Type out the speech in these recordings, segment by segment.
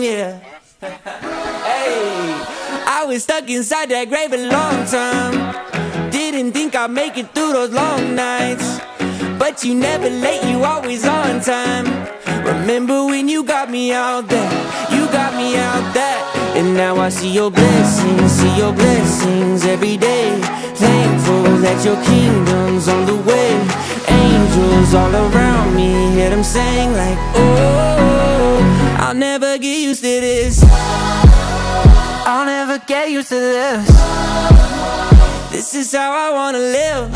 Yeah. Hey, I was stuck inside that grave a long time. Didn't think I'd make it through those long nights, but you never late, you always on time. Remember when you got me out there, you got me out there. And now I see your blessings every day. Thankful that your kingdom's on the way. Angels all around me, hear them saying like, oh, I'll never get used to this. I'll never get used to this. This is how I wanna live.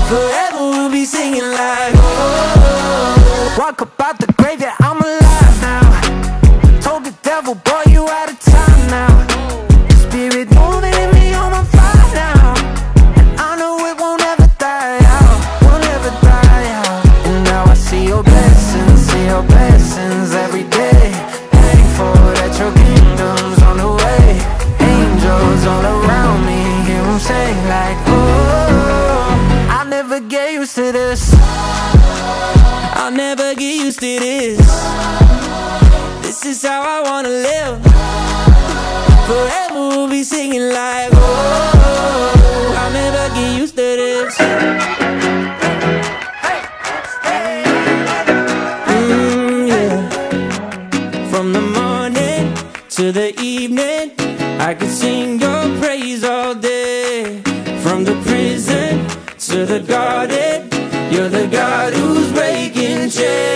Forever we'll be singing like, oh. Walk up out the grave, yeah, I'm alive now. Told the devil, boy, you out of time now. Spirit moving in me on my fire now. And I know it won't ever die out, won't ever die out. And now I see your blessings every day. Thankful that your kingdom's on the way. Angels all around me, hear them sing like, oh, I'll never get used to this. I'll never get used to this. This is how I wanna live. Forever we'll be singing like, oh, I'll never get used to this. Yeah. From the morning to the evening, I could sing your praise all day. From the prison to the garden, you're the God who's breaking chains.